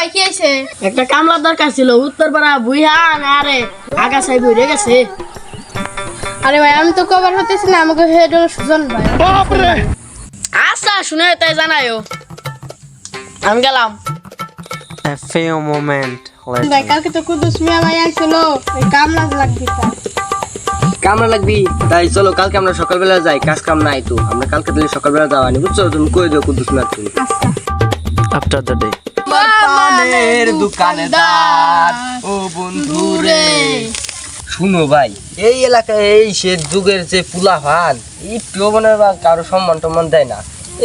ভাই কি হইছে? একটা কামলার দরকার ছিল উত্তরপাড়া বুইহা আরে আগাছাই বইরে গেছে। আরে ভাই আমি তো কভার হতেছি না, আমাকে হেড হলো সুজন ভাই। বাপরে আচ্ছা শুনে তাই জানায়ও। আমি গেলাম। A few moments ভাই later. কালকে তো কুদুস মিয়া ভাই আইছিল, ওই কামলা লাগবে তার। কামরা লাগবি তাই চলো কালকে আমরা সকালবেলা যাই, কাজ কাম নাই তো আমরা কালকে তাহলে সকালবেলা যাওয়ানি বুঝছো, তুমি কই দিও কুদ্দুস মিয়া তুমি। আচ্ছা After the day. পানের দোকানদার ও বন্ধু রে, শুনো ভাই এই এলাকায় এই সে যুগের যে পুলা ভান একটু মানে বা কারো সম্মান টম্মান দেয় না।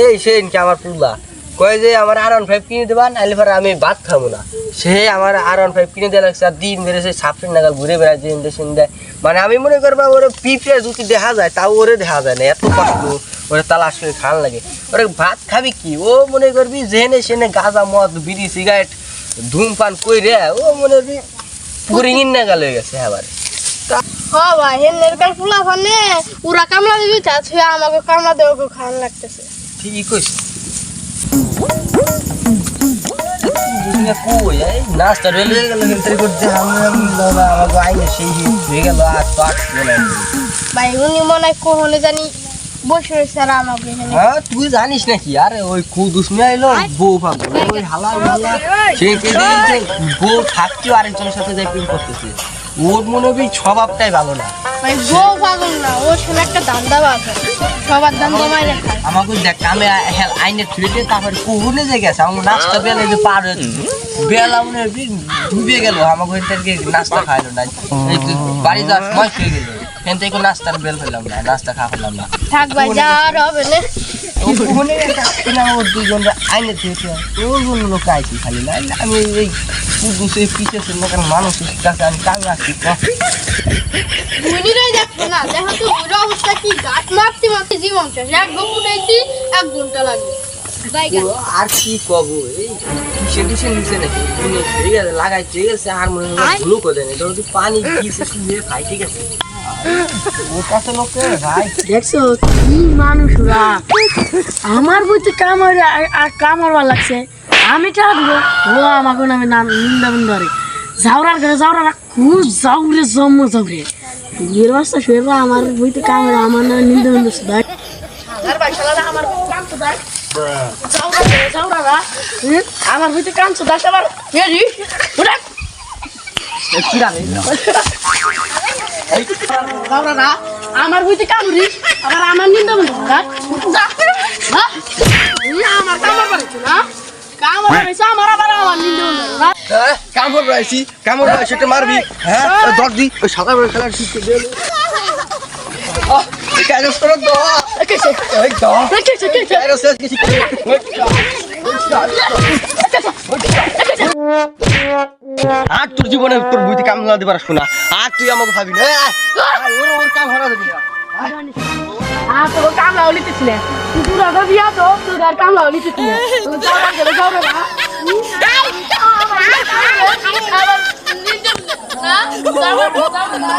এই সেদিনকে আমার পুলা কয় যে আমার R15 কিনে দেবান, আইলে পরে আমি ভাত খাবো না। সে আমার R15 কিনে দেওয়া লাগছে, আর দিন বেড়ে সে সাপের নাগাল ঘুরে বেড়ায় যে ইন্ডেকশন দেয়। মানে আমি মনে করবো ওরে পিঁপড়ে যদি দেখা যায় তাও ওরে দেখা যায় না, এত কষ্ট ওরে তালাশ করে খান লাগে। ওরে ভাত খাবি কি, ও মনে করবি জেনে সেনে গাঁজা মদ বিড়ি সিগারেট ধূমপান কইরে ও মনে করবি পুরি না গেল হয়ে গেছে এবারে। ও ভাই হেনের কাল ফুলা ফানে পুরা কামলা দিবি তা ছুঁয়ে আমাকে কামলা দেওয়া খাওয়ান লাগতেছে। ঠিকই কইস কই এই নাস্তা রেলে গেল কিন্তু করতে আমাকে আইনে সেই হয়ে গেল আর তো আসবে না। ভাই উনি মনে হয় কোহনে জানি বসে রয়েছে আর আমাকে এখানে। হ্যাঁ তুই জানিস নাকি, আরে ওই কুদুস মিয়া এলো বউ পাগল ওই হালা হালা সে বউ থাকতেও আরেকজনের সাথে যাই প্রেম করতেছে। ওর মনে হবে স্বভাবটাই ভালো না। ভাই বউ পাগল না, ও শুনে একটা ধান্দা বাজে, সবার ধান্দা মাইরে খায়। আমাকে দেখ আমি আইনে ছুটে তারপরে কুহুনে যে গেছে আমার নাস্তা বেলা যে পার হয়েছে বেলা মনে হয় ডুবে গেল, আমাকে ওইটাকে নাস্তা খাইলো না। এই তো বাড়ি যাওয়ার সময় হয়ে গেল কিন্তু এখন নাস্তার বেল ফেললাম না, নাস্তা খাওয়া ফেললাম না। থাক ভাই যা আর হবে না। কুহুনে ওর দুজন আইনে ছুটে ওই জন্য লোক আইছি খালি না, আমি এই কুদুসে পিছিয়েছে লোকের মানুষের কাছে আমি কাজে আসছি। বুনিরাই দেখো না, দেখো তো ওর অবস্থা কি, গাছ মারতে মারতে জীবন শেষ। এক ঘন্টাইছি 1 ঘন্টা লাগবে। আর কি কব এই কিসে নিচে নাকি ঠিক আছে লাগাই ঠিক আছে আর মনে হয় ভুলো করে দেয় তো পানি দিয়েছে শুয়ে খাই ঠিক আছে। ওর কাছে লোকে ভাই দেখছো কি মানুষরা আমার বইতে কামড় লাগছে, আমি টা দিব ও আমাকে নামে নিন্দা বন্ধরে যাওরার ঘরে যাওরা খুব যাওরে জম্ম যাওরে এর বাস্তা শুয়েরা আমার বইতে কামড় আমার নামে নিন্দা বন্ধ দেখ আমার আমার বইতে কামছো দাস আবার আমার বইতে কামড়িস আবার আমার নিন্দা বন্ধ আমার কামড় পারেছো না, কামড় পারেছো আমার আবার আমার নিন্দা বন্ধ। কামড় রাইছি কামড় রাইছি এটা মারবি হ্যাঁ দর দি ওই সাদা বড় খেলার শিখতে দে এই কাজ করো তো কেসে এই তো কেসে কেসে আরে সে কিছু আর তোর জীবনে তোর বুঝতে কাম না দিবার শোনা আর তুই আমাকে ভাবি না ওর কাম হারা দিবি না। তো কামলা লিতেছিলে তুই আগে বিয়া তো তুই আর কামলা লিতেছিলে তুই যাওরা গেলে যাওরা না আবার নিন্দা না